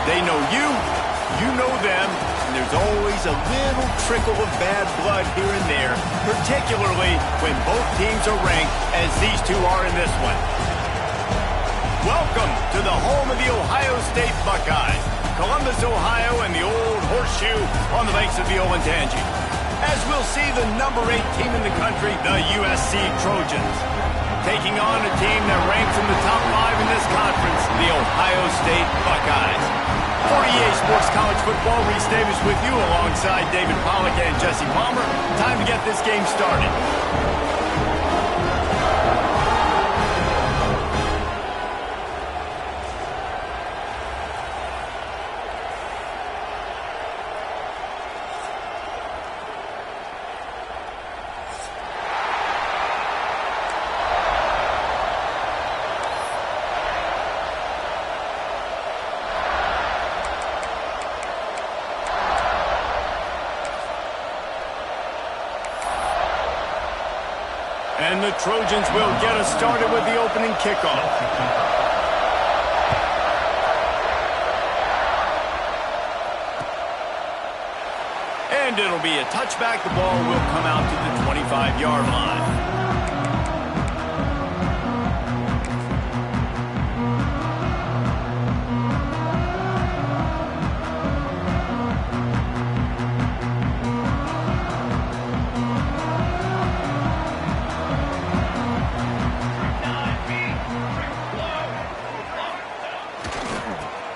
They know you, you know them, and there's always a little trickle of bad blood here and there, particularly when both teams are ranked as these two are in this one. Welcome to the home of the Ohio State Buckeyes, Columbus, Ohio, and the old horseshoe on the banks of the Olentangy. As we'll see the number 8 team in the country, the USC Trojans, taking on a team that ranks in the top 5 in this conference, the Ohio State Buckeyes. For EA Sports College Football, Reese Davis with you alongside David Pollack and Jesse Palmer. Time to get this game started. And the Trojans will get us started with the opening kickoff. And it'll be a touchback. The ball will come out to the 25-yard line.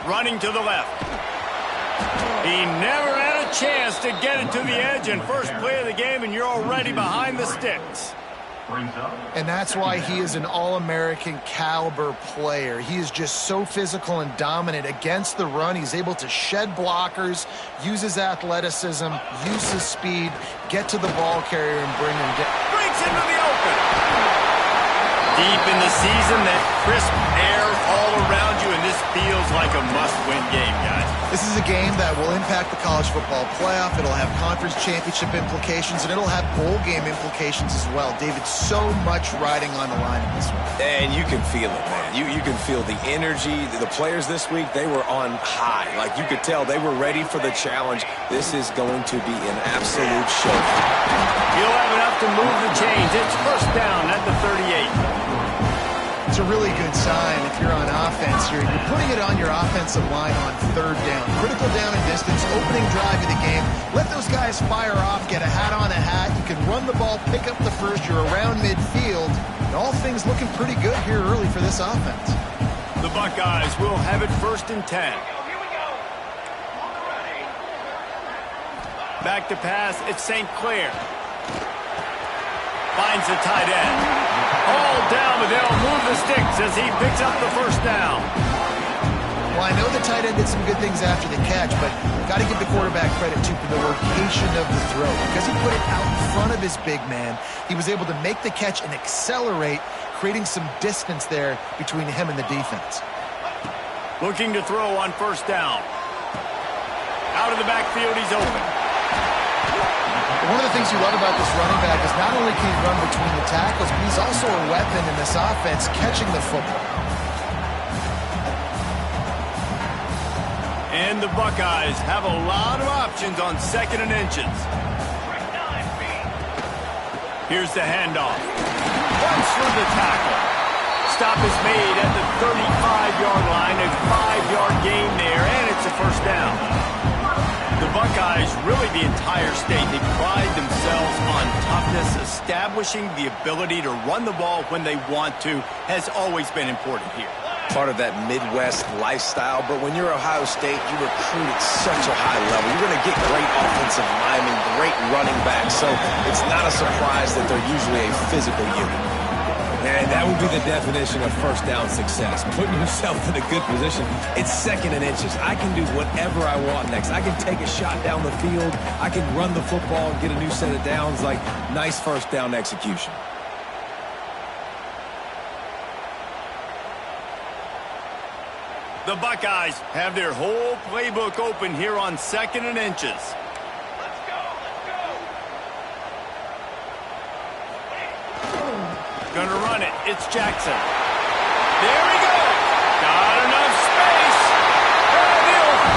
Running to the left. He never had a chance to get it to the edge, and first play of the game, and you're already behind the sticks. And that's why he is an All-American caliber player. He is just so physical and dominant against the run. He's able to shed blockers, use his athleticism, use his speed, get to the ball carrier, and bring him down. Breaks into the open. Deep in the season, that crisp air all around you, and this feels like a must-win game, guys. This is a game that will impact the college football playoff. It'll have conference championship implications, and it'll have bowl game implications as well. David, so much riding on the line in this one. And you can feel it, man. You can feel the energy. The players this week, they were on high. Like, you could tell they were ready for the challenge. This is going to be an absolute show. He'll have enough to move the chains. It's first down at the 38. It's a really good sign if you're on offense here. You're putting it on your offensive line on third down. Critical down and distance, opening drive of the game. Let those guys fire off, get a hat on a hat. You can run the ball, pick up the first. You're around midfield. And all things looking pretty good here early for this offense. The Buckeyes will have it first and 10. Back to pass, it's St. Clair. Finds the tight end. All down, but they'll move the sticks as he picks up the first down. Well, I know the tight end did some good things after the catch, but got to give the quarterback credit, too, for the location of the throw. Because he put it out in front of his big man, he was able to make the catch and accelerate, creating some distance there between him and the defense. Looking to throw on first down. Out of the backfield, he's open. One of the things you love about this running back is not only can he run between the tackles, but he's also a weapon in this offense catching the football. And the Buckeyes have a lot of options on second and inches. Here's the handoff. Runs through the tackle. Stop is made at the 35-yard line. A 5-yard gain there, and it's a first down. The Buckeyes, really the entire state, they pride themselves on toughness. Establishing the ability to run the ball when they want to has always been important here. Part of that Midwest lifestyle, but when you're Ohio State, you recruit at such a high level. You're going to get great offensive linemen, great running backs, so it's not a surprise that they're usually a physical unit. And that would be the definition of first down success. Putting yourself in a good position. It's second and inches. I can do whatever I want next. I can take a shot down the field. I can run the football and get a new set of downs. Like, nice first down execution. The Buckeyes have their whole playbook open here on second and inches. Gonna run it. It's Jackson. There he goes. Got enough space. And they'll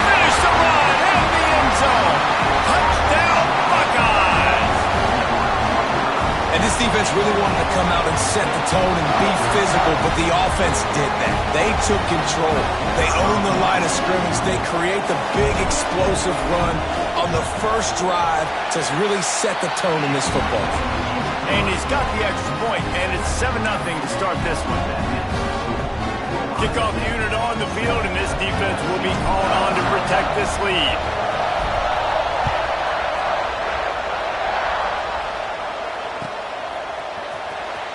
come out and set the tone and be physical, but the offense did that. They took control. They owned the line of scrimmage. They create the big explosive run on the first drive to really set the tone in this football game. And he's got the extra point, and it's 7-0 to start this one. Kickoff unit on the field, and this defense will be called on to protect this lead.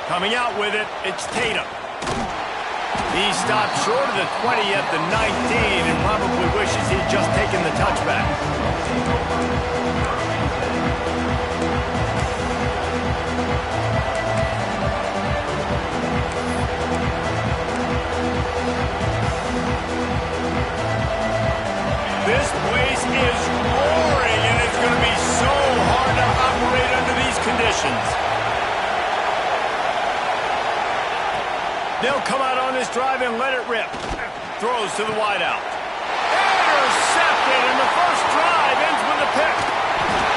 Coming out with it, it's Tatum. He stopped short of the 20 at the 19 and probably wishes he'd just taken the touchback. This place is roaring, and it's going to be so hard to operate under these conditions. They'll come out on this drive and let it rip. Throws to the wideout. Intercepted, and the first drive ends with a pick.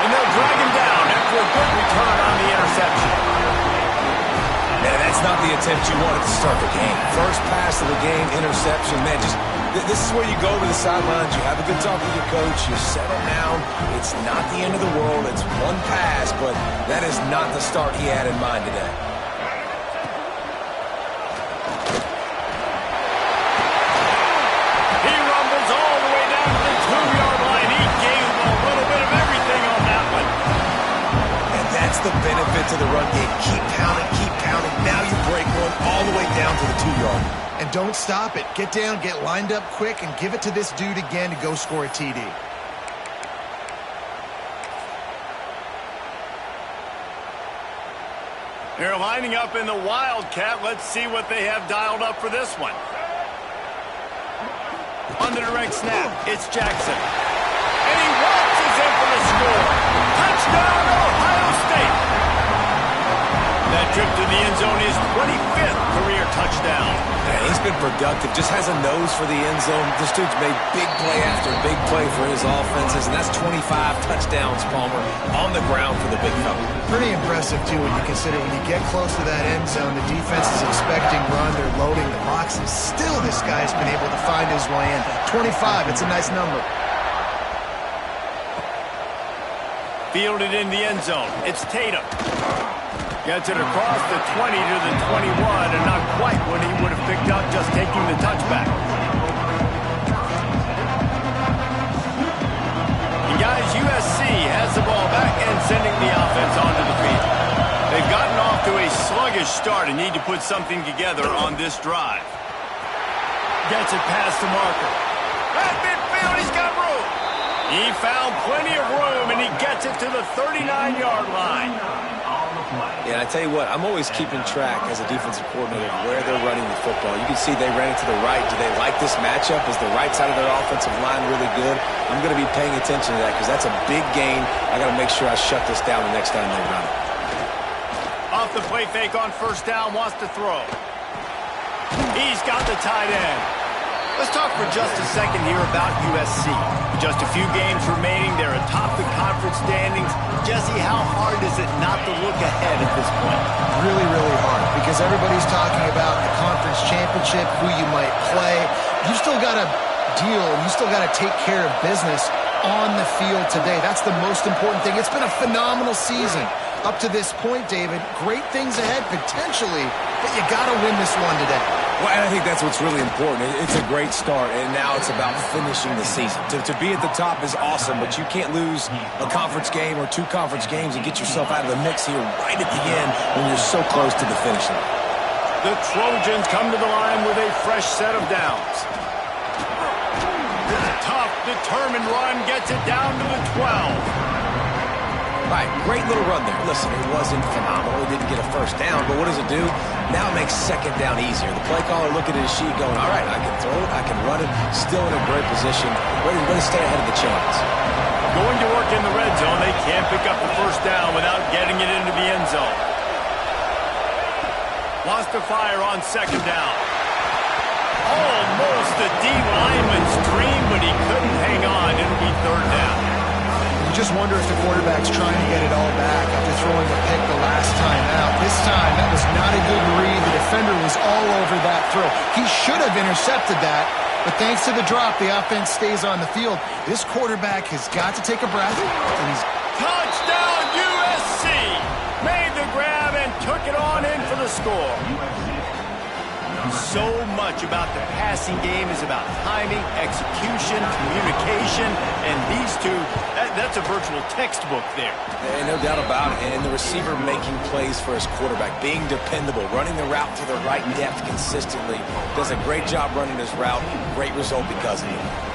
And they'll drag him down after a good return on the interception. Man, that's not the attempt you wanted to start the game. First pass of the game, interception. Man, this is where you go to the sidelines. You have a good talk with your coach. You settle down. It's not the end of the world. It's one pass, but that is not the start he had in mind today. The benefit to the run game. Keep pounding. Now you break one all the way down to the 2-yard. And don't stop it. Get down, get lined up quick, and give it to this dude again to go score a TD. They're lining up in the Wildcat. Let's see what they have dialed up for this one. On the direct snap, it's Jackson. And he waltzes in for the score. Touchdown, Ohio State. That trip to the end zone is 25th career touchdown. Man, he's been productive. Just has a nose for the end zone. This dude's made big play after big play for his offenses, and that's 25 touchdowns, Palmer, on the ground for the big fella. Pretty impressive, too, when you consider when you get close to that end zone, the defense is expecting run, they're loading the box, and still this guy's been able to find his way in. 25, it's a nice number. Fielded in the end zone. It's Tatum. Gets it across the 20 to the 21, and not quite what he would have picked up just taking the touchback. And guys, USC has the ball back and sending the offense onto the field. They've gotten off to a sluggish start and need to put something together on this drive. Gets it past the marker. At midfield, he's got room. He found plenty of room, and he gets it to the 39-yard line. Yeah, I tell you what, I'm always keeping track as a defensive coordinator of where they're running the football. You can see they ran it to the right. Do they like this matchup? Is the right side of their offensive line really good? I'm going to be paying attention to that because that's a big gain. I got to make sure I shut this down the next time they run it. Off the play fake on first down, wants to throw. He's got the tight end. Let's talk for just a second here about USC. Just a few games remaining. They're atop the conference standings. Jesse, how hard is it not to look ahead at this point? Really, really hard because everybody's talking about the conference championship, who you might play. You still got to deal, and you still got to take care of business on the field today. That's the most important thing. It's been a phenomenal season up to this point, David. Great things ahead, potentially, but you got to win this one today. Well, and I think that's what's really important. It's a great start, and now it's about finishing the season. To be at the top is awesome, but you can't lose a conference game or two conference games and get yourself out of the mix here right at the end when you're so close to the finish line. The Trojans come to the line with a fresh set of downs. Tough, determined run gets it down to the 12. All right, great little run there. Listen, it wasn't phenomenal. It didn't get a first down, but what does it do? Now it makes second down easier. The play caller looking at his sheet going, all right, I can throw it, I can run it, still in a great position, ready to stay ahead of the chains. Going to work in the red zone. They can't pick up the first down without getting it into the end zone. Wants to fire on second down. Almost the D lineman's dream, but he couldn't hang on. It'll be third down. You just wonder if the quarterback's trying to get it all back after throwing a pick the last time out. This time, that was not a good read. The defender was all over that throw. He should have intercepted that, but thanks to the drop, the offense stays on the field. This quarterback has got to take a breath, and he's... Touchdown, USC! Made the grab and took it on in for the score. So much about the passing game is about timing, execution, communication, and these two, that's a virtual textbook there. Yeah, no doubt about it. And the receiver making plays for his quarterback, being dependable, running the route to the right depth consistently. Does a great job running his route. Great result because of it.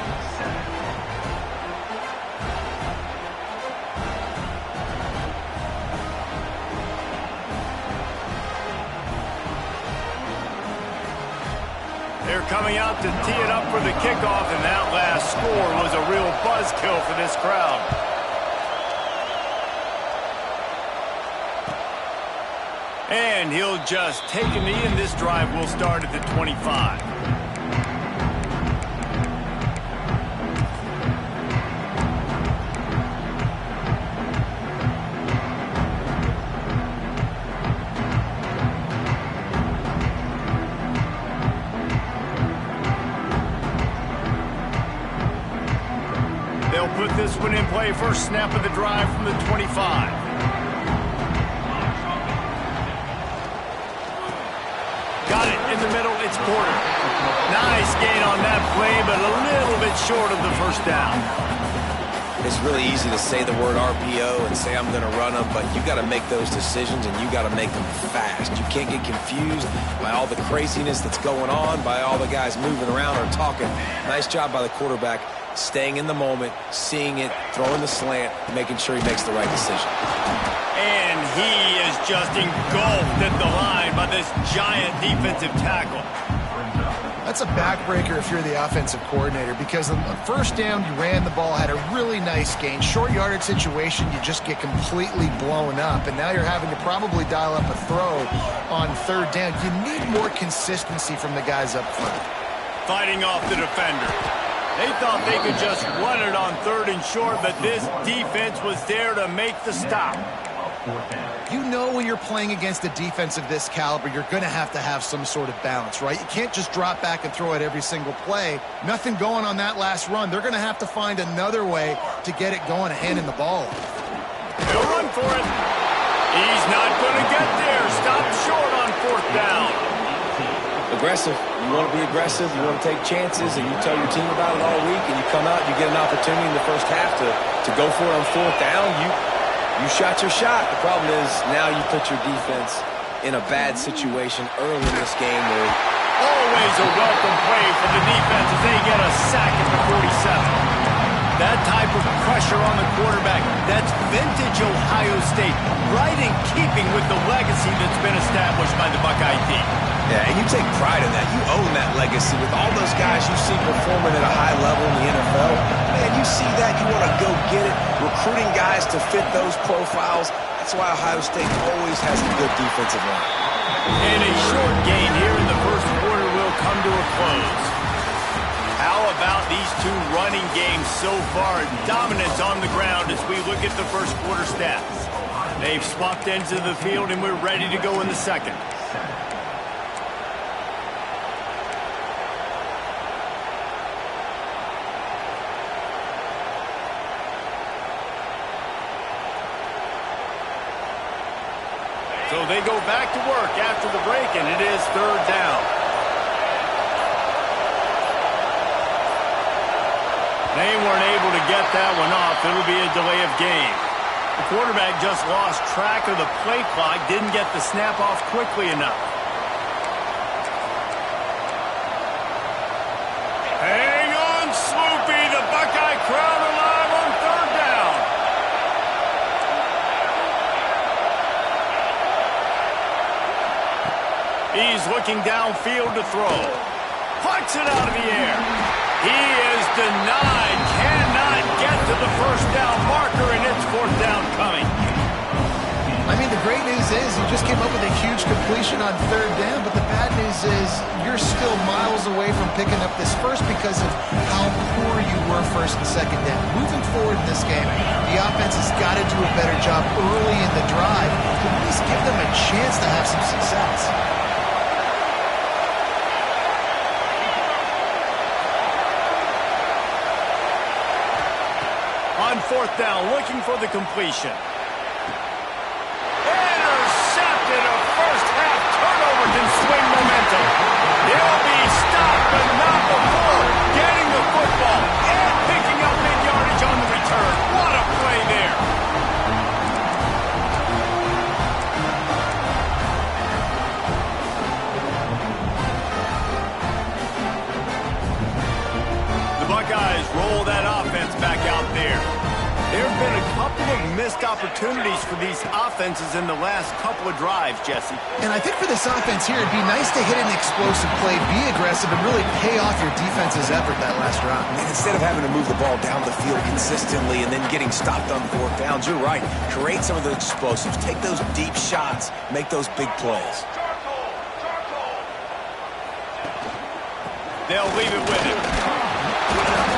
They're coming out to tee it up for the kickoff, and that last score was a real buzzkill for this crowd. And he'll just take a knee, and this drive will start at the 25. They'll put this one in play. First snap of the drive from the 25. Got it in the middle. It's Porter. Nice gain on that play, but a little bit short of the first down. It's really easy to say the word RPO and say I'm going to run them, but you got to make those decisions, and you got to make them fast. You can't get confused by all the craziness that's going on, by all the guys moving around or talking. Nice job by the quarterback, staying in the moment, seeing it, throwing the slant, making sure he makes the right decision. And he is just engulfed at the line by this giant defensive tackle. That's a backbreaker if you're the offensive coordinator, because on the first down, you ran the ball, had a really nice gain. Short yardage situation, you just get completely blown up, and now you're having to probably dial up a throw on third down. You need more consistency from the guys up front. Fighting off the defender. They thought they could just run it on third and short, but this defense was there to make the stop. You know when you're playing against a defense of this caliber, you're going to have some sort of balance, right? You can't just drop back and throw it every single play. Nothing going on that last run. They're going to have to find another way to get it going and handing the ball. He'll run for it. He's not going to get there. Stop short on fourth down. Aggressive. You want to be aggressive. You want to take chances, and you tell your team about it all week, and you come out, you get an opportunity in the first half to go for it on fourth down. You shot your shot. The problem is now you put your defense in a bad situation early in this game. Where always a welcome play for the defense as they get a sack at the 47. That type of pressure on the quarterback, that's vintage Ohio State, right in keeping with the legacy that's been established by the Buckeye team. Yeah, and you take pride in that. You own that legacy with all those guys you see performing at a high level in the NFL. Man, you see that, you want to go get it, recruiting guys to fit those profiles. That's why Ohio State always has a good defensive line. And a short gain here in the first quarter will come to a close. How about these two running games so far? Dominance on the ground as we look at the first quarter stats. They've swapped ends of the field, and we're ready to go in the second. So they go back to work after the break, and it is third down. They weren't able to get that one off. It'll be a delay of game. The quarterback just lost track of the play clock, didn't get the snap off quickly enough. Hang on, Sloopy. The Buckeye crowd alive on third down. He's looking downfield to throw. Puts it out of the air. He is denied. Cannot get to the first down marker, and it's fourth down coming. I mean, the great news is you just came up with a huge completion on third down, but the bad news is you're still miles away from picking up this first because of how poor you were first and second down. Moving forward in this game, the the offense has got to do a better job early in the drive to at least give them a chance to have some success. On fourth down, looking for the completion. Intercepted. A first-half turnover can swing momentum. He'll be stopped, but not before getting the football and picking up big yardage on the return. What a play there. The Buckeyes roll that offense back out there. There have been a couple of missed opportunities for these offenses in the last couple of drives, Jesse. And I think for this offense here, it'd be nice to hit an explosive play, be aggressive, and really pay off your defense's effort that last drive. And instead of having to move the ball down the field consistently and then getting stopped on 4 downs, you're right. Create some of those explosives. Take those deep shots. Make those big plays. They'll leave it with him.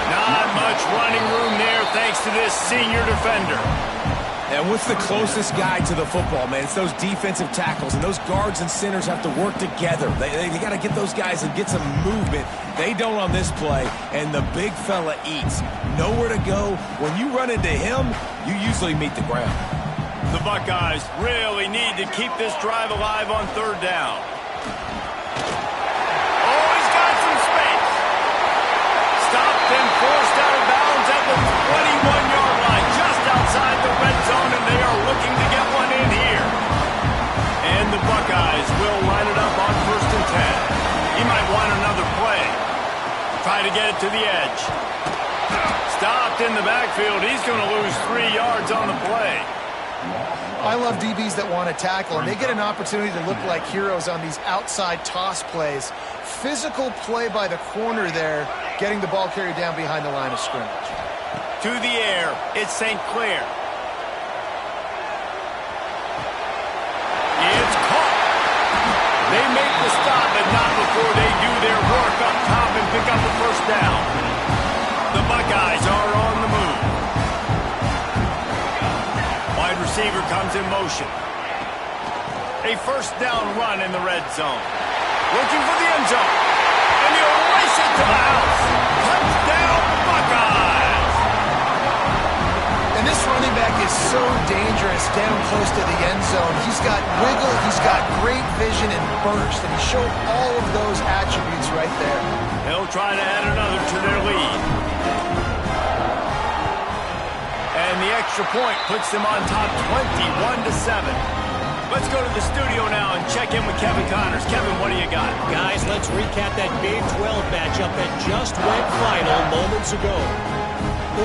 Not much running room there thanks to this senior defender. And what's the closest guy to the football, man? It's those defensive tackles, and those guards and centers have to work together. They got to get those guys and get some movement. They don't on this play, and the big fella eats. Nowhere to go. When you run into him, you usually meet the ground. The Buckeyes really need to keep this drive alive on third down. Then forced out of bounds at the 21-yard line, just outside the red zone, and they are looking to get one in here. And the Buckeyes will line it up on 1st and 10. He might want another play. Try to get it to the edge. Stopped in the backfield. He's going to lose 3 yards on the play. I love DBs that want to tackle, and they get an opportunity to look like heroes on these outside toss plays. Physical play by the corner there, getting the ball carried down behind the line of scrimmage. To the air, it's St. Clair. It's caught. They make the stop, but not before they do their work up top and pick up the first down. The Buckeyes are on the move. Wide receiver comes in motion. A first down run in the red zone. Looking for the end zone. And he'll race it to the house. Touchdown, Buckeyes! And this running back is so dangerous down close to the end zone. He's got wiggle, he's got great vision and burst, and he showed all of those attributes right there. They'll try to add another to their lead. And the extra point puts them on top 21-7. Let's go to the studio now and check in with Kevin Connors. Kevin, what do you got? Guys, let's recap that Big 12 matchup that just went final moments ago.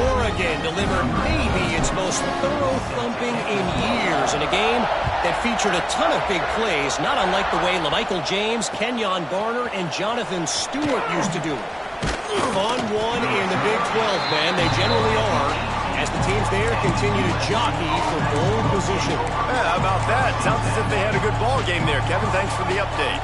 Oregon delivered maybe its most thorough thumping in years in a game that featured a ton of big plays, not unlike the way LaMichael James, Kenyon Garner, and Jonathan Stewart used to do it. Fun one in the Big 12, man. They generally are, as the teams there continue to jockey for pole position. Yeah, how about that? Sounds as if they had a good ball game there. Kevin, thanks for the update.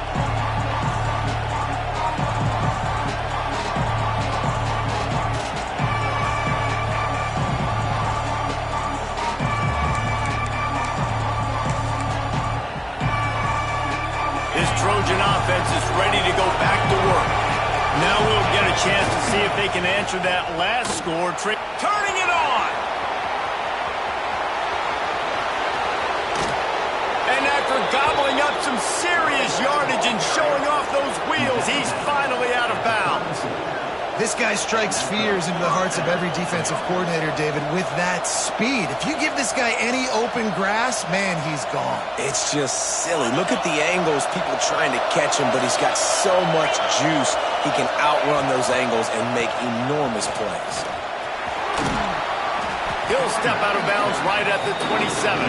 This Trojan offense is ready to go back to work. Now we'll get a chance to see if they can answer that last score. Turning it on! And after gobbling up some serious yardage and showing off those wheels, he's finally out of bounds. This guy strikes fears into the hearts of every defensive coordinator, David, with that speed. If you give this guy any open grass, man, he's gone. It's just silly. Look at the angles, people trying to catch him, but he's got so much juice. He can outrun those angles and make enormous plays. He'll step out of bounds right at the 27.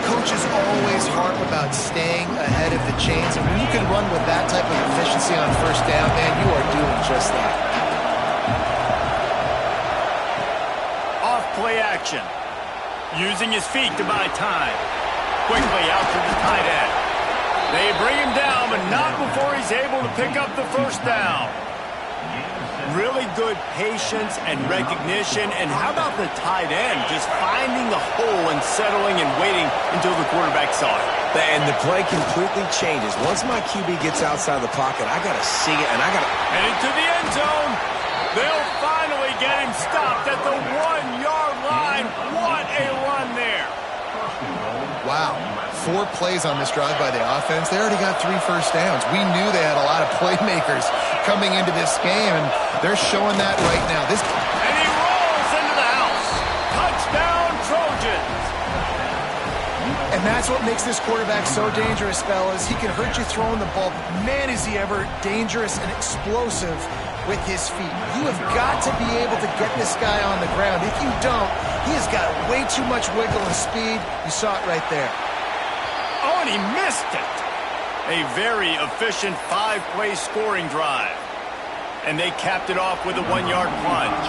Coaches always harp about staying ahead of the chains, and when you can run with that type of efficiency on first down, man, you are doing just that. Off play action. Using his feet to buy time. Quickly out to the tight end. They bring him down, but not before he's able to pick up the first down. really good patience and recognition. And how about the tight end just finding the hole and settling and waiting until the quarterback saw it? And the play completely changes. Once my QB gets outside the pocket, I got to see it, and I got to... And into the end zone. They'll finally get him stopped at the 1-yard line. What a run there. Wow. 4 plays on this drive by the offense. They already got 3 first downs. We knew they had a lot of playmakers coming into this game, and they're showing that right now. And he rolls into the house. Touchdown, Trojans. And that's what makes this quarterback so dangerous, fellas. He can hurt you throwing the ball, but man, is he ever dangerous and explosive with his feet. You have got to be able to get this guy on the ground. If you don't, he has got way too much wiggle and speed. You saw it right there. Oh, and he missed it. A very efficient 5-play scoring drive. And they capped it off with a 1-yard plunge.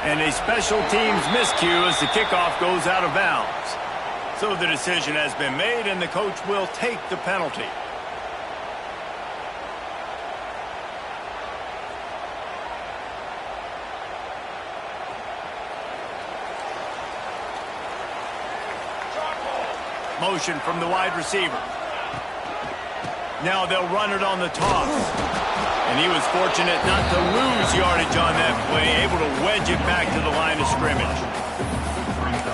And a special teams miscue as the kickoff goes out of bounds. So the decision has been made, and the coach will take the penalty. Motion from the wide receiver. Now they'll run it on the toss. And he was fortunate not to lose yardage on that play, able to wedge it back to the line of scrimmage.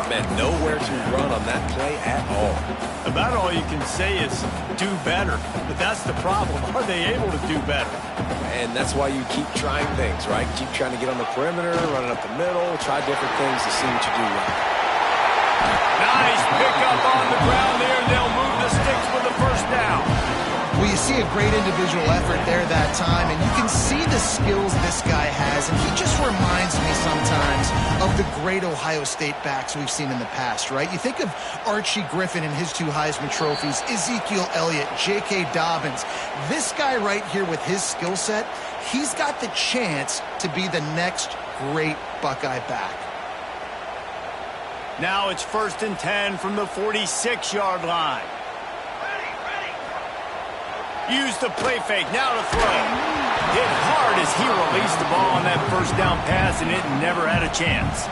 Man, nowhere to run on that play at all. About all you can say is do better. But that's the problem. Are they able to do better? And that's why you keep trying things, right? Keep trying to get on the perimeter, running up the middle, try different things to see what you do right. Nice pickup on the ground there. They'll move the sticks for the first down. Well, you see a great individual effort there that time, and you can see the skills this guy has, and he just reminds me sometimes of the great Ohio State backs we've seen in the past, right? You think of Archie Griffin and his 2 Heisman trophies, Ezekiel Elliott, J.K. Dobbins. This guy right here with his skill set, he's got the chance to be the next great Buckeye back. Now it's 1st and 10 from the 46-yard line. Use the play fake, now to throw. Hit hard as he released the ball on that first down pass, and it never had a chance.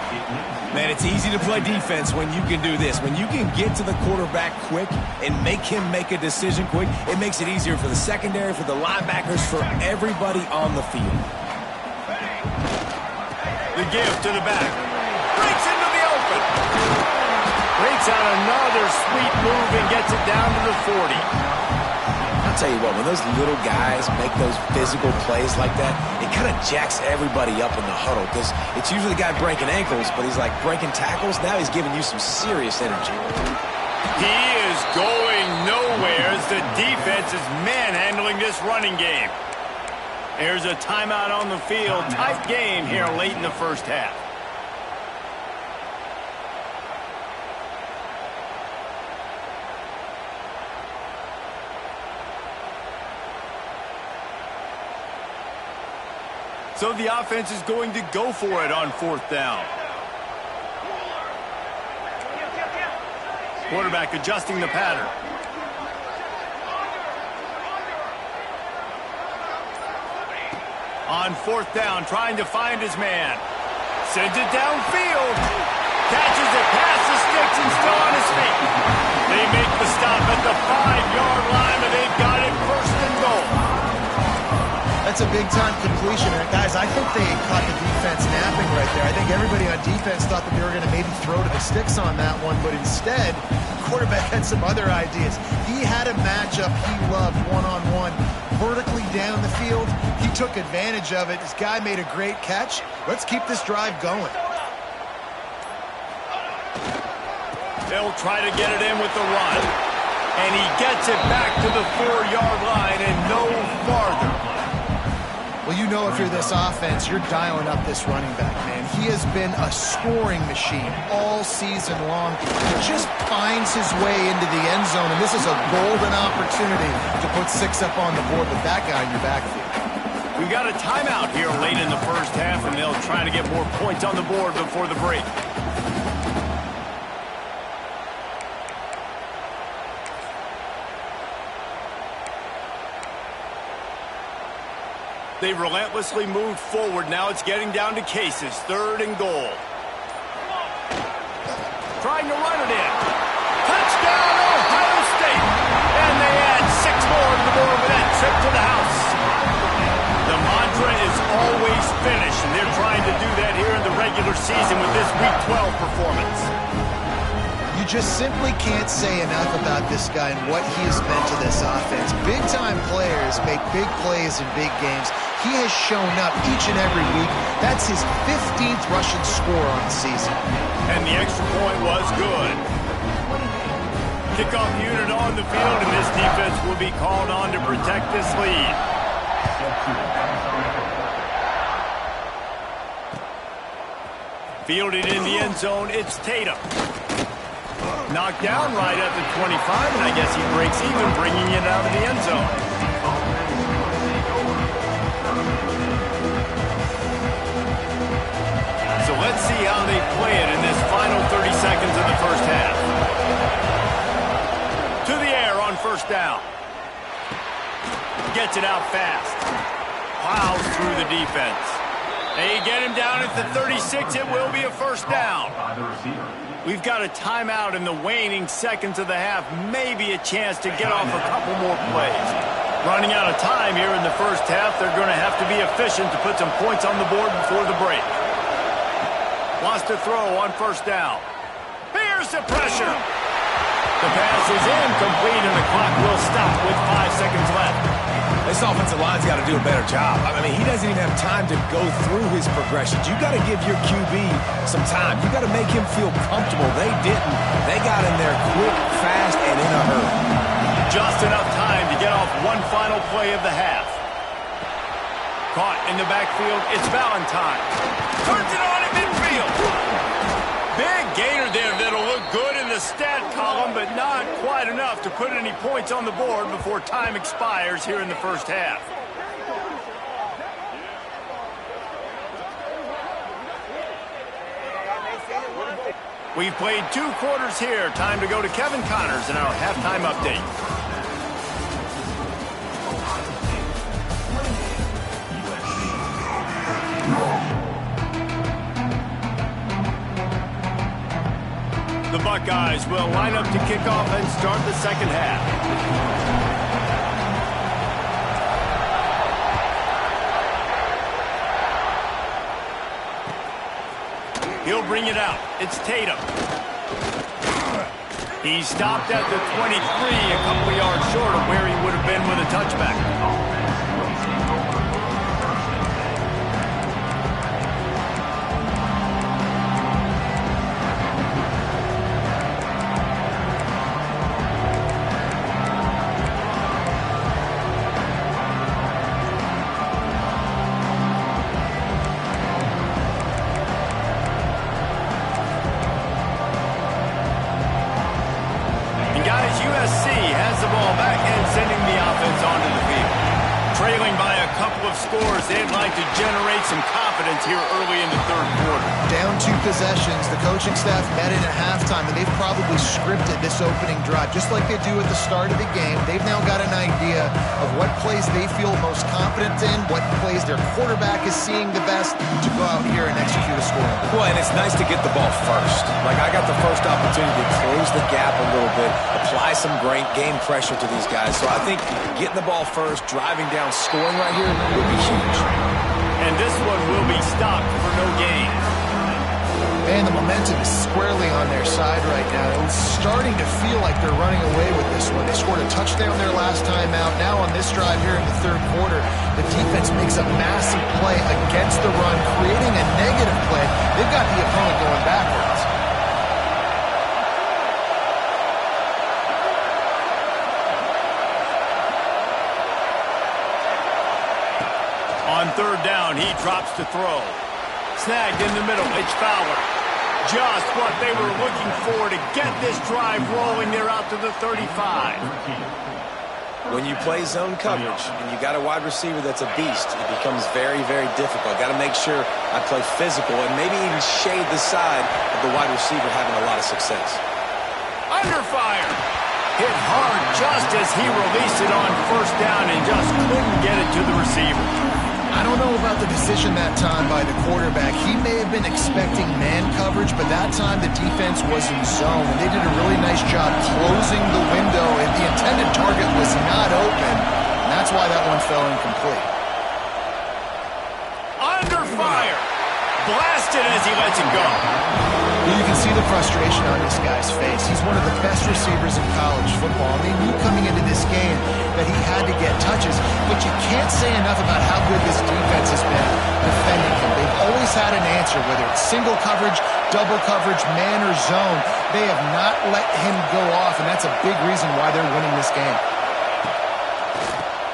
Man, it's easy to play defense when you can do this. When you can get to the quarterback quick and make him make a decision quick, it makes it easier for the secondary, for the linebackers, for everybody on the field. The give to the back. Breaks into the open. Breaks out another sweet move and gets it down to the 40. I'll tell you what, when those little guys make those physical plays like that, it kind of jacks everybody up in the huddle because it's usually the guy breaking ankles, but he's like breaking tackles. Now he's giving you some serious energy. He is going nowhere as the defense is manhandling this running game. There's a timeout on the field. Tight game here late in the first half. So the offense is going to go for it on 4th down. Quarterback adjusting the pattern. On 4th down, trying to find his man. Sends it downfield. Catches it past the sticks and still on his feet. They make the stop at the 5-yard line, and they've got it 1st and goal. That's a big-time completion. And guys, I think they caught the defense napping right there. I think everybody on defense thought that they were going to maybe throw to the sticks on that one, but instead, the quarterback had some other ideas. He had a matchup he loved one-on-one, vertically down the field. He took advantage of it. This guy made a great catch. Let's keep this drive going. They'll try to get it in with the run. And he gets it back to the 4-yard line and no farther. Well, you know if you're this offense, you're dialing up this running back, man. He has been a scoring machine all season long. He just finds his way into the end zone, and this is a golden opportunity to put 6 up on the board with that guy in your backfield. We've got a timeout here late in the first half, and they'll try to get more points on the board before the break. They've relentlessly moved forward. Now it's getting down to cases. 3rd and goal. Trying to run it in. Touchdown, Ohio State. And they add 6 more to the board with that trip to the house. The mantra is always finish, and they're trying to do that here in the regular season with this Week 12 performance. You just simply can't say enough about this guy and what he has meant to this offense. Big-time players make big plays in big games. He has shown up each and every week. That's his 15th rushing score on the season. And the extra point was good. Kickoff unit on the field, and this defense will be called on to protect this lead. Fielded in the end zone, it's Tatum. Knocked down right at the 25, and I guess he breaks even, bringing it out of the end zone. So let's see how they play it in this final 30 seconds of the first half. To the air on 1st down. Gets it out fast. Plows through the defense. They get him down at the 36. It will be a 1st down. We've got a timeout in the waning seconds of the half. Maybe a chance to get off a couple more plays. Running out of time here in the first half. They're going to have to be efficient to put some points on the board before the break. Wants to throw on 1st down. Here's the pressure. The pass is incomplete, and the clock will stop with 5 seconds left. This offensive line's got to do a better job. I mean, he doesn't even have time to go through his progressions. You got to give your QB some time. You got to make him feel comfortable. They didn't. They got in there quick, fast, and in a hurry. Just enough time to get off one final play of the half. Caught in the backfield, it's Valentine. Turns it on in midfield. Big gainer there that'll look good in the stat column, but not quite enough to put any points on the board before time expires here in the first half. We've played 2 quarters here. Time to go to Kevin Connors in our halftime update. The Buckeyes will line up to kick off and start the second half. He'll bring it out. It's Tatum. He stopped at the 23, a couple of yards short of where he would have been with a touchback. USC has the ball back and sending the offense onto the field. Trailing by a couple of scores, they'd like to generate some confidence here early in the third quarter. Down 2 possessions, the coaching staff met in at halftime, and they've probably scripted this opening drive, just like they do at the start of the game. They've now got an idea of what plays they feel most confident in, what plays their quarterback is seeing the best to go out here and execute a score. Well, and it's nice to get the ball first. Like, I got the first opportunity to close the gap a little bit, apply some great game pressure to these guys. So I think getting the ball first, driving down, scoring right here would be huge. And this one will be stopped for no gain. Man, the momentum is squarely on their side right now. It's starting to feel like they're running away with this one. They scored a touchdown their last time out. Now on this drive here in the third quarter, the defense makes a massive play against the run, creating a negative play. They've got the opponent going backwards. On third down, he drops to throw. Snagged in the middle, it's Fowler. Just what they were looking for to get this drive rolling. They're out to the 35. When you play zone coverage and you got a wide receiver that's a beast, it becomes very, very difficult. Got to make sure I play physical and maybe even shade the side of the wide receiver having a lot of success. Under fire. Hit hard just as he released it on first down and just couldn't get it to the receiver. don't know about the decision that time by the quarterback. He may have been expecting man coverage, but that time the defense was in zone, and they did a really nice job closing the window, and the intended target was not open, and that's why that one fell incomplete. Under fire. Blasted as he lets it go. You can see the frustration on this guy's face. He's one of the best receivers in college football. They knew coming into this game that he had to get touches, but you can't say enough about how good this defense has been defending him. They've always had an answer, whether it's single coverage, double coverage, man or zone. They have not let him go off, and that's a big reason why they're winning this game.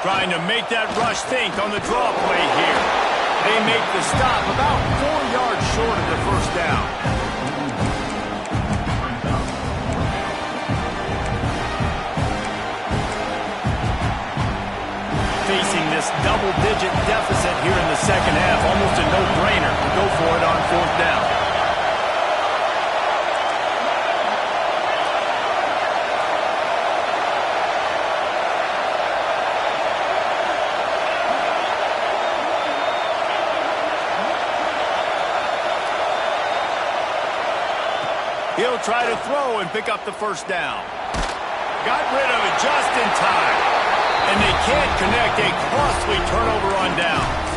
Trying to make that rush think on the draw play here. They make the stop about 4 yards short of the first down. Facing this double-digit deficit here in the second half, almost a no-brainer to go for it on fourth down. He'll try to throw and pick up the first down. Got rid of it just in time. And they can't connect a costly turnover on downs.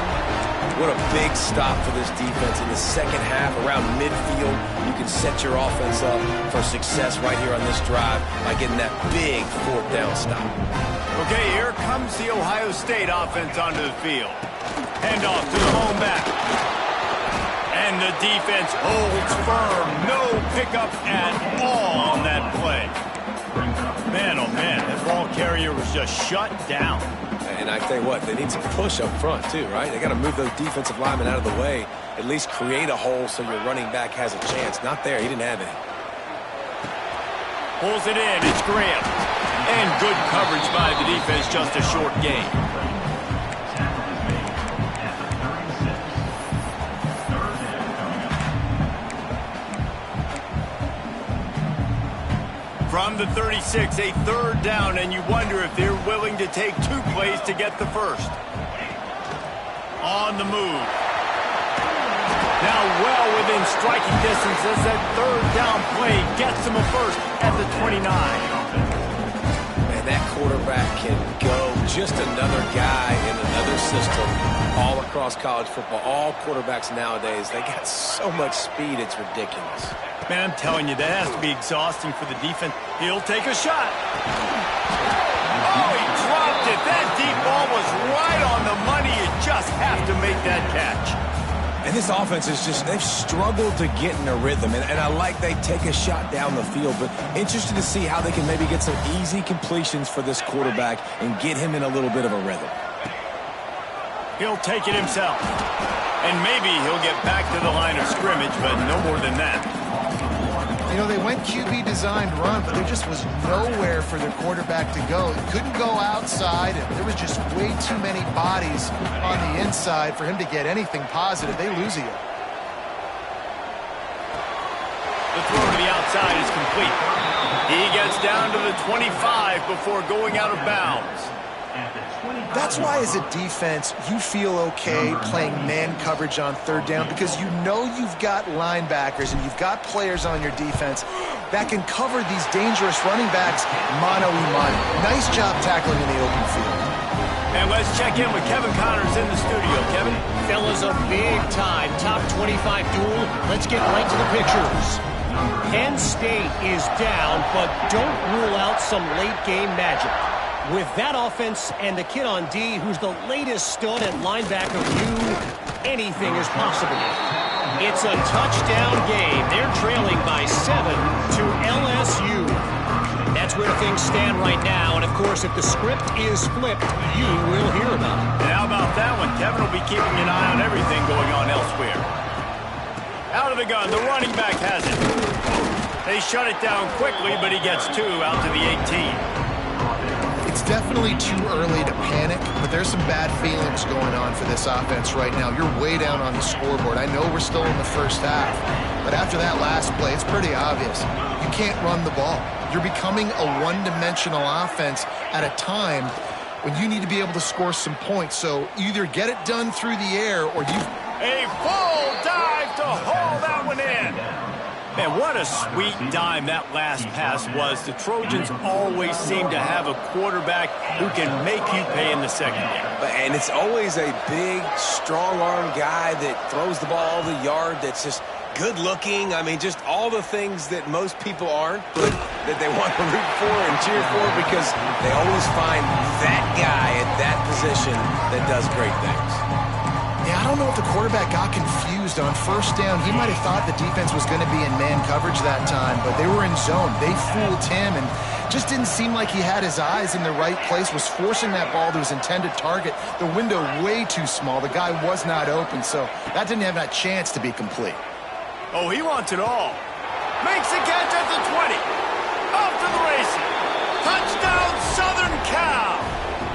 What a big stop for this defense in the second half. Around midfield, you can set your offense up for success right here on this drive by getting that big fourth down stop. Okay, here comes the Ohio State offense onto the field. Handoff to the home back. And the defense holds firm. No pickup at all on that play. Man, oh man, that ball carrier was just shut down. And I tell you what, they need some push up front too, right? They got to move those defensive linemen out of the way, at least create a hole so your running back has a chance. Not there, he didn't have it. Pulls it in, it's Graham. And good coverage by the defense, just a short gain. From the 36, a third down, and you wonder if they're willing to take 2 plays to get the first. On the move. Now well within striking distance as that third down play gets them a first at the 29. Man, that quarterback can go. Just another guy in another system all across college football. All quarterbacks nowadays, they got so much speed, it's ridiculous. Man, I'm telling you, that has to be exhausting for the defense. He'll take a shot. Oh, he dropped it. That deep ball was right on the money. You just have to make that catch. And this offense is just, they've struggled to get in a rhythm. And I like they take a shot down the field, but interested to see how they can maybe get some easy completions for this quarterback and get him in a little bit of a rhythm. He'll take it himself. And maybe he'll get back to the line of scrimmage, but no more than that. You know, they went QB designed run, but there just was nowhere for their quarterback to go. He couldn't go outside, and there was just way too many bodies on the inside for him to get anything positive. They lose it. The throw to the outside is complete. He gets down to the 25 before going out of bounds. That's why, as a defense, you feel okay playing man coverage on third down, because you know you've got linebackers and you've got players on your defense that can cover these dangerous running backs mano-a-mano. Nice job tackling in the open field. And let's check in with Kevin Connors in the studio. Kevin? Fellas, a big-time top 25 duel. Let's get right to the pictures. Penn State is down, but don't rule out some late-game magic. With that offense and the kid on D, who's the latest stud at linebacker, anything is possible. It's a touchdown game. They're trailing by 7 to LSU. That's where things stand right now. And, of course, if the script is flipped, you will hear about it. And how about that one? Kevin will be keeping an eye on everything going on elsewhere. Out of the gun, the running back has it. They shut it down quickly, but he gets 2 out to the 18. It's definitely too early to panic, but there's some bad feelings going on for this offense right now. You're way down on the scoreboard. I know we're still in the first half, but after that last play, it's pretty obvious. You can't run the ball. You're becoming a one-dimensional offense at a time when you need to be able to score some points. So either get it done through the air or you... A full dive to haul that one in. Man, what a sweet dime that last pass was. The Trojans always seem to have a quarterback who can make you pay in the secondary. And it's always a big, strong-arm guy that throws the ball the yard, that's just good-looking. I mean, just all the things that most people aren't, but that they want to root for and cheer for, because they always find that guy at that position that does great things. Yeah, I don't know if the quarterback got confused on first down. He might have thought the defense was going to be in man coverage that time, but they were in zone. They fooled him and just didn't seem like he had his eyes in the right place, was forcing that ball to his intended target. The window way too small. The guy was not open, so that didn't have that chance to be complete. Oh, he wants it all. Makes a catch at the 20. Off to the races. Touchdown, Southern Cal.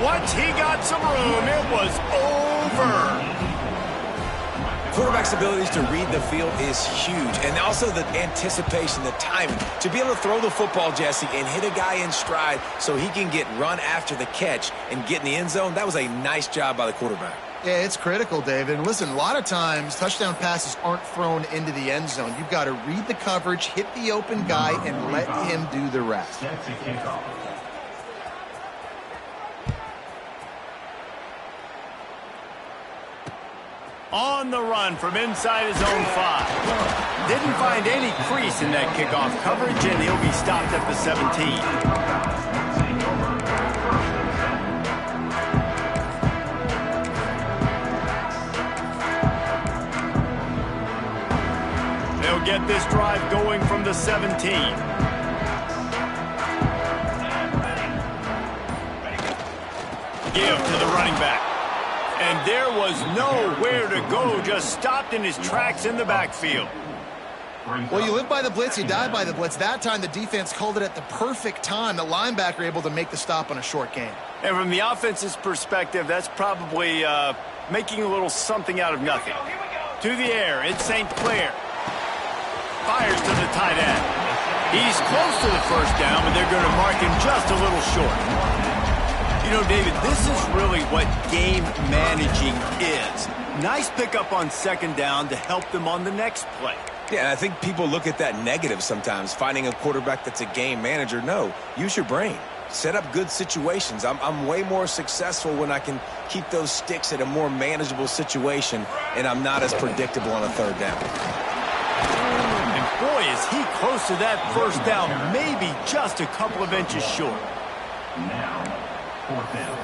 Once he got some room, it was over. Quarterback's abilities to read the field is huge, and also the anticipation, the timing. To be able to throw the football, Jesse, and hit a guy in stride so he can get run after the catch and get in the end zone, that was a nice job by the quarterback. Yeah, it's critical, David. And listen, a lot of times touchdown passes aren't thrown into the end zone. You've got to read the coverage, hit the open guy, and let him do the rest. On the run from inside his own 5. Didn't find any crease in that kickoff coverage, and he'll be stopped at the 17. They'll get this drive going from the 17. Give to the running back. And there was nowhere to go, just stopped in his tracks in the backfield. Well, you live by the blitz, you die by the blitz. That time the defense called it at the perfect time. The linebacker able to make the stop on a short gain. And from the offense's perspective, that's probably making a little something out of nothing. To the air, it's St. Clair. Fires to the tight end. He's close to the first down, but they're going to mark him just a little short. You know, David, this is really what game managing is. Nice pickup on second down to help them on the next play. Yeah, and I think people look at that negative sometimes, finding a quarterback that's a game manager. No, use your brain. Set up good situations. I'm way more successful when I can keep those sticks at a more manageable situation, and I'm not as predictable on a third down. And boy, is he close to that first down, maybe just a couple of inches short. Now, fourth down.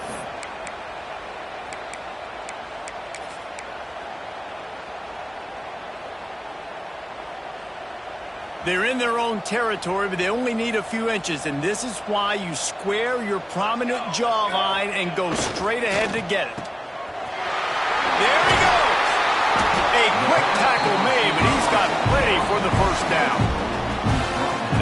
They're in their own territory, but they only need a few inches, and this is why you square your prominent jawline and go straight ahead to get it. There he goes! A quick tackle made, but he's got plenty for the first down.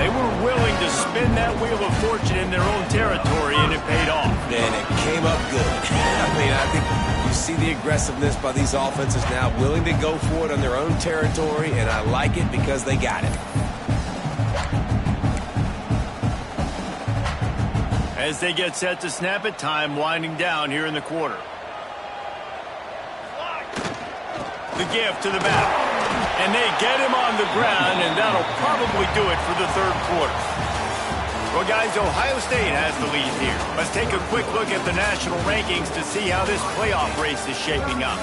They were willing to spin that wheel of fortune in their own territory, and it paid off. And it came up good. I mean, I think you see the aggressiveness by these offenses now, willing to go for it on their own territory, and I like it because they got it. As they get set to snap it, time winding down here in the quarter. The give to the back. And they get him on the ground, and that'll probably do it for the third quarter. Well, guys, Ohio State has the lead here. Let's take a quick look at the national rankings to see how this playoff race is shaping up.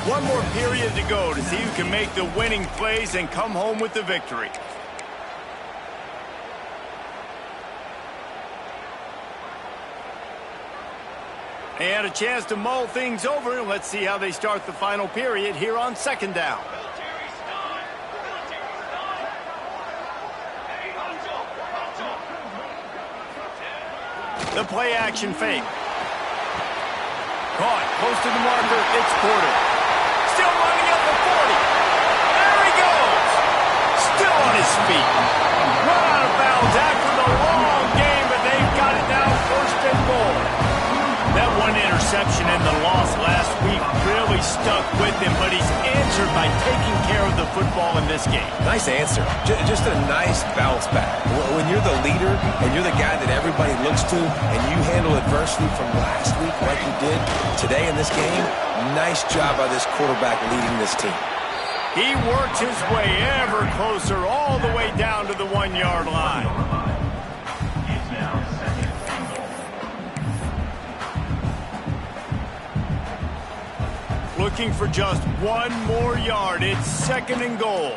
One more period to go to see who can make the winning plays and come home with the victory. And a chance to mull things over. Let's see how they start the final period here on second down. The play action fake. Caught close to the marker. It's Porter. Still running up the 40. There he goes. Still on his feet. Run out of bounds after the long game, but they've got it now first and goal. That one interception in the loss last week really stuck with him, but he's answered by taking care of the football in this game. Nice answer. Just a nice bounce back. When you're the leader and you're the guy that everybody looks to and you handle adversity from last week like you did today in this game, nice job by this quarterback leading this team. He works his way ever closer all the way down to the 1-yard line. It's now second. Looking for just one more yard. It's 2nd and goal.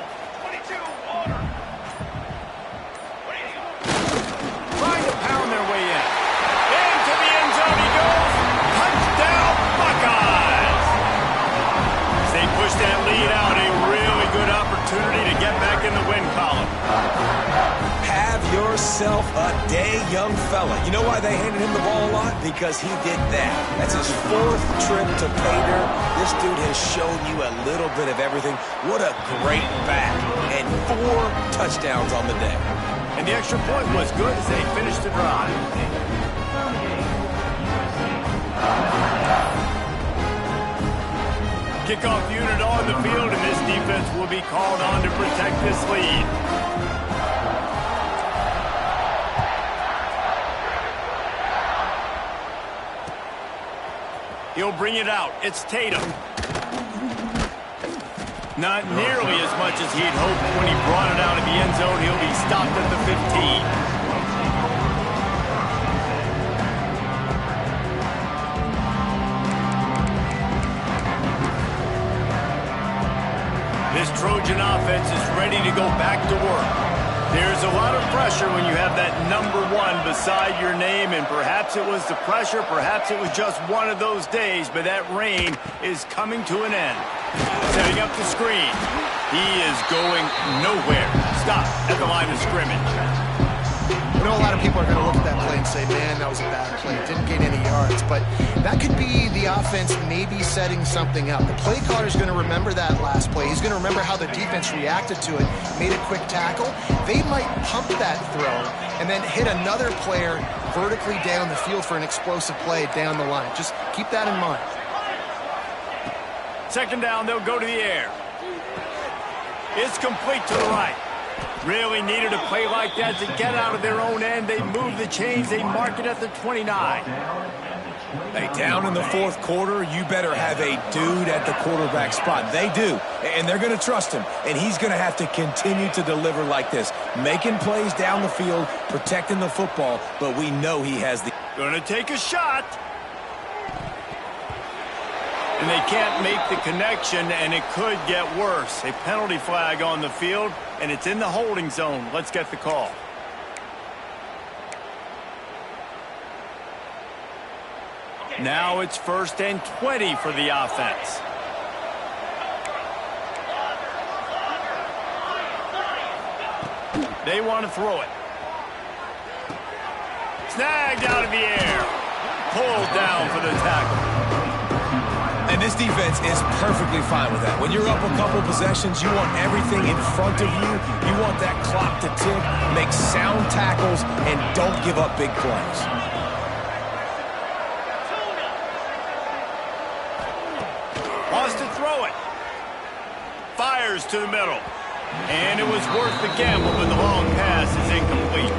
Trying to pound their way in. Into the end zone he goes. Touchdown, Buckeyes. As they push that lead out, a really good opportunity to get back in the win column. Have yourself a day, young fella. You know why they handed him the ball a lot? Because he did that. That's his 4th trip to pay dirt. This dude has shown you a little bit of everything. What a great back. And 4 touchdowns on the day. And the extra point was good as they finished the drive. Kickoff unit on the field, and this defense will be called on to protect this lead. He'll bring it out. It's Tatum. Not nearly as much as he'd hoped when he brought it out of the end zone. He'll be stopped at the 15. This Trojan offense is ready to go back to work. There's a lot of pressure when you have that number 1 beside your name, and perhaps it was the pressure, perhaps it was just one of those days, but that rain is coming to an end. Setting up the screen. He is going nowhere. Stop at the line of scrimmage. You know, a lot of people are going to look at that play and say, man, that was a bad play. Didn't gain any yards. But that could be the offense maybe setting something up. The play caller is going to remember that last play. He's going to remember how the defense reacted to it, made a quick tackle. They might pump that throw and then hit another player vertically down the field for an explosive play down the line. Just keep that in mind. 2nd down, they'll go to the air. It's complete to the right. Really needed a play like that to get out of their own end. They move the chains. They mark it at the 29. Hey, down in the 4th quarter, you better have a dude at the quarterback spot. They do, and they're going to trust him, and he's going to have to continue to deliver like this, making plays down the field, protecting the football, but we know he has the... Going to take a shot. And they can't make the connection, and it could get worse. A penalty flag on the field, and it's in the holding zone. Let's get the call. Now it's 1st and 20 for the offense. They want to throw it. Snagged out of the air. Pulled down for the tackle. And this defense is perfectly fine with that. When you're up a couple possessions, you want everything in front of you. You want that clock to tick, make sound tackles, and don't give up big plays. Wants to throw it. Fires to the middle. And it was worth the gamble, but the long pass is incomplete.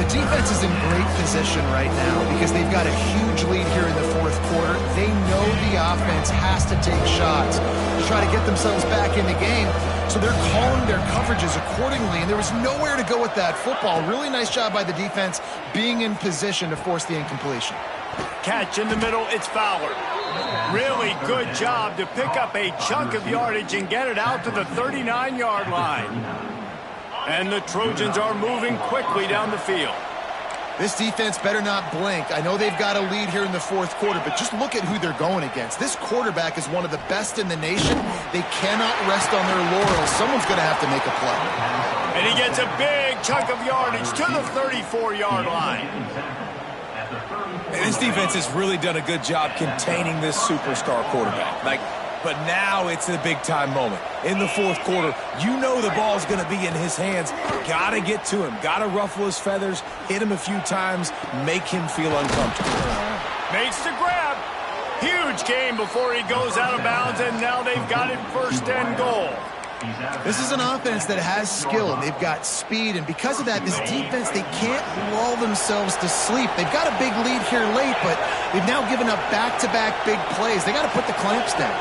The defense is in great position right now because they've got a huge lead here in the 4th quarter. They know the offense has to take shots to try to get themselves back in the game. So they're calling their coverages accordingly, and there was nowhere to go with that football. Really nice job by the defense being in position to force the incompletion. Catch in the middle, it's Fowler. Really good job to pick up a chunk of yardage and get it out to the 39-yard line. And the Trojans are moving quickly down the field. This defense better not blink. I know they've got a lead here in the 4th quarter, but just look at who they're going against. This quarterback is one of the best in the nation. They cannot rest on their laurels. Someone's going to have to make a play. And he gets a big chunk of yardage to the 34-yard line. And this defense has really done a good job containing this superstar quarterback. But now it's a big-time moment. In the 4th quarter, you know the ball's going to be in his hands. Got to get to him. Got to ruffle his feathers, hit him a few times, make him feel uncomfortable. Makes the grab. Huge gain before he goes out of bounds, and now they've got it 1st and goal. This is an offense that has skill. They've got speed, and because of that, this defense, they can't lull themselves to sleep. They've got a big lead here late, but they've now given up back-to-back big plays. They got to put the clamps down.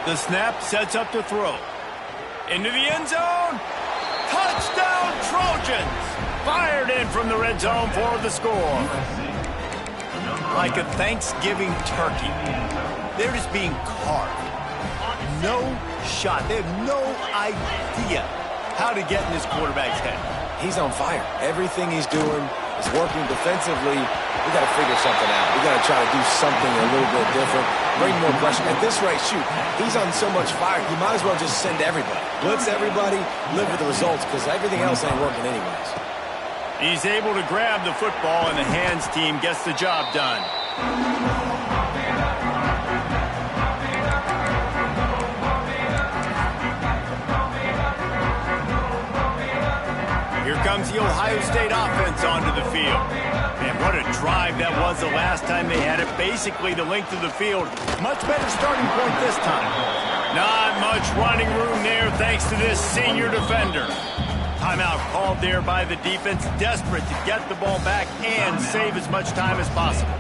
The snap sets up to throw. Into the end zone. Touchdown, Trojans! Fired in from the red zone for the score. Like a Thanksgiving turkey, they're just being carved. No shot. They have no idea how to get in this quarterback's head. He's on fire. Everything he's doing is working defensively. We got to figure something out. We got to try to do something a little bit different. Bring more pressure. At this rate, shoot, he's on so much fire, you might as well just send everybody. Blitz everybody, live with the results, because everything else ain't working anyways. He's able to grab the football, and the hands team gets the job done. Here comes the Ohio State offense onto the field. And what a drive that was the last time they had it. Basically the length of the field. Much better starting point this time. Not much running room there thanks to this senior defender. Timeout called there by the defense. Desperate to get the ball back and save as much time as possible.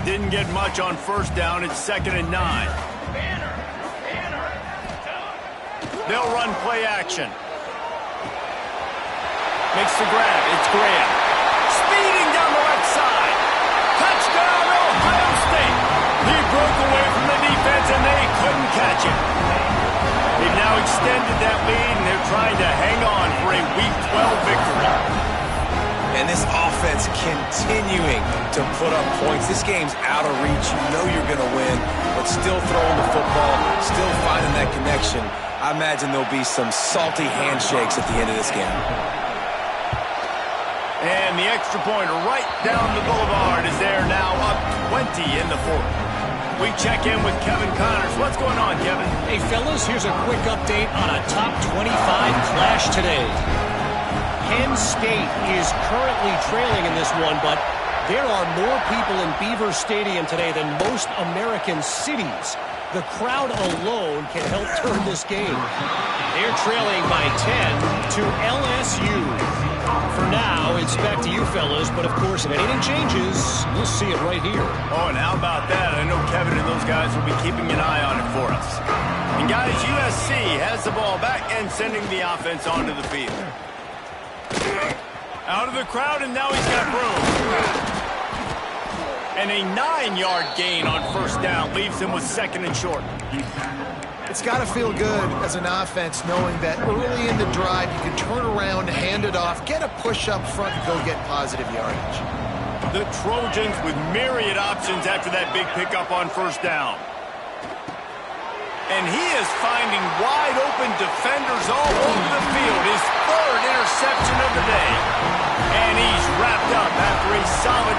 Didn't get much on 1st down. It's 2nd and 9. They'll run play action. Makes the grab. It's Graham. Speeding down the left side. Touchdown, Ohio State. He broke away from the defense, and they couldn't catch him. They've now extended that lead, and they're trying to hang on for a Week 12 victory. And this offense continuing to put up points. This game's out of reach. You know you're going to win, but still throwing the football, still finding that connection. I imagine there'll be some salty handshakes at the end of this game. And the extra point right down the boulevard is there now, up 20 in the 4th. We check in with Kevin Connors. What's going on, Kevin? Hey, fellas, here's a quick update on a top 25 clash today. Penn State is currently trailing in this one, but there are more people in Beaver Stadium today than most American cities. The crowd alone can help turn this game. They're trailing by 10 to LSU. For now, it's back to you fellas, but of course, if anything changes, you'll see it right here. Oh, and how about that? I know Kevin and those guys will be keeping an eye on it for us. And guys, USC has the ball back and sending the offense onto the field. Out of the crowd, and now he's got room. And a 9-yard gain on 1st down leaves him with 2nd and short. It's got to feel good as an offense knowing that early in the drive you can turn around, hand it off, get a push up front, and go get positive yardage. The Trojans with myriad options after that big pickup on 1st down. And he is finding wide open defenders all over the field. His 3rd interception of the day. And he's wrapped up after a solid